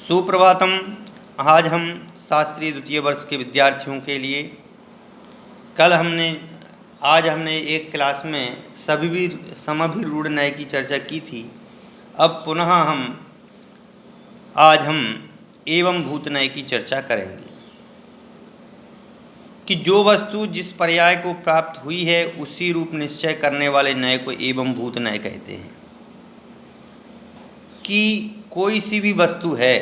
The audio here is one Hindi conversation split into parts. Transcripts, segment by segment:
सुप्रभातम। आज हम शास्त्रीय द्वितीय वर्ष के विद्यार्थियों के लिए आज हमने एक क्लास में समभिरूढ़ न्याय की चर्चा की थी। अब पुनः आज हम एवं भूत न्याय की चर्चा करेंगे कि जो वस्तु जिस पर्याय को प्राप्त हुई है उसी रूप निश्चय करने वाले न्याय को एवं भूत न्याय कहते हैं। कि कोई सी भी वस्तु है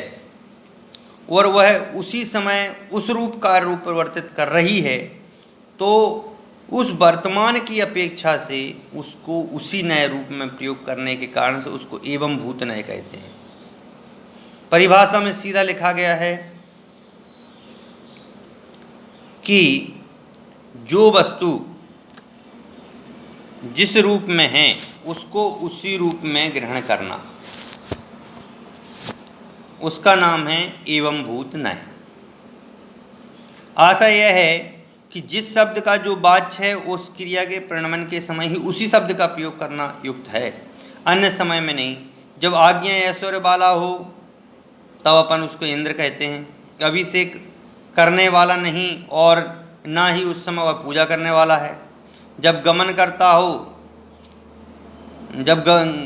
और वह उसी समय उस रूप का रूप परिवर्तित कर रही है, तो उस वर्तमान की अपेक्षा से उसको उसी नए रूप में प्रयोग करने के कारण से उसको एवं भूत न्याय कहते हैं। परिभाषा में सीधा लिखा गया है कि जो वस्तु जिस रूप में है उसको उसी रूप में ग्रहण करना, उसका नाम है एवं भूत न्याय। आशा यह है कि जिस शब्द का जो वाच्य है उस क्रिया के प्रणमन के समय ही उसी शब्द का प्रयोग करना युक्त है, अन्य समय में नहीं। जब आज्ञा ऐश्वर्य वाला हो तब अपन उसको इंद्र कहते हैं। अभिषेक करने वाला नहीं और ना ही उस समय वह पूजा करने वाला है। जब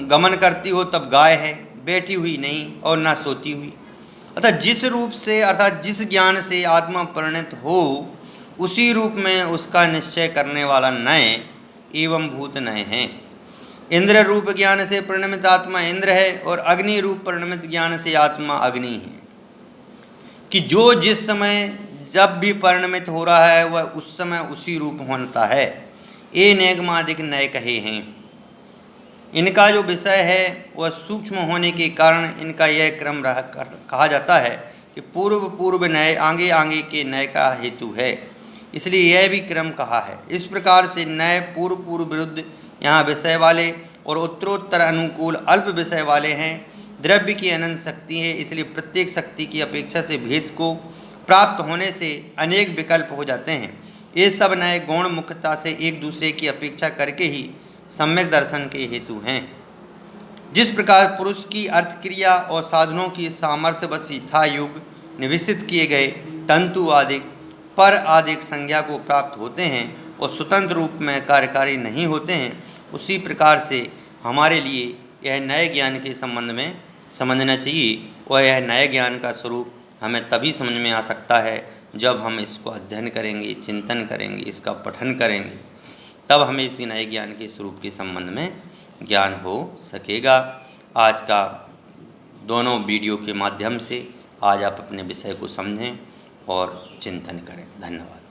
गमन करती हो तब गाय है, बैठी हुई नहीं और ना सोती हुई। अर्थात जिस रूप से अर्थात जिस ज्ञान से आत्मा परिणत हो उसी रूप में उसका निश्चय करने वाला न्याय एवं भूत न्याय है। इंद्र रूप ज्ञान से परिणमित आत्मा इंद्र है और अग्नि रूप परिणमित ज्ञान से आत्मा अग्नि है। कि जो जिस समय जब भी परिणमित हो रहा है वह उस समय उसी रूप होता है। ये नैगमादिक न्याय कहे हैं। इनका जो विषय है वह सूक्ष्म होने के कारण इनका यह क्रम कहा जाता है कि पूर्व न्याय आगे आगे के न्याय का हेतु है, इसलिए यह भी क्रम कहा है। इस प्रकार से न्याय पूर्व विरुद्ध यहाँ विषय वाले और उत्तरोत्तर अनुकूल अल्प विषय वाले हैं। द्रव्य की अनंत शक्ति है, इसलिए प्रत्येक शक्ति की अपेक्षा से भेद को प्राप्त होने से अनेक विकल्प हो जाते हैं। ये सब न्याय गौण मुख्यता से एक दूसरे की अपेक्षा करके ही सम्यक दर्शन के हेतु हैं। जिस प्रकार पुरुष की अर्थक्रिया और साधनों की सामर्थ्य बस यथायुग निवेशित किए गए तंतु आदि पर आदि संज्ञा को प्राप्त होते हैं और स्वतंत्र रूप में कार्यकारी नहीं होते हैं, उसी प्रकार से हमारे लिए यह नए ज्ञान के संबंध में समझना चाहिए। और यह नए ज्ञान का स्वरूप हमें तभी समझ में आ सकता है जब हम इसको अध्ययन करेंगे, चिंतन करेंगे, इसका पठन करेंगे, तब हमें इसी नए ज्ञान के स्वरूप के संबंध में ज्ञान हो सकेगा। आज का दोनों वीडियो के माध्यम से आज आप अपने विषय को समझें और चिंतन करें। धन्यवाद।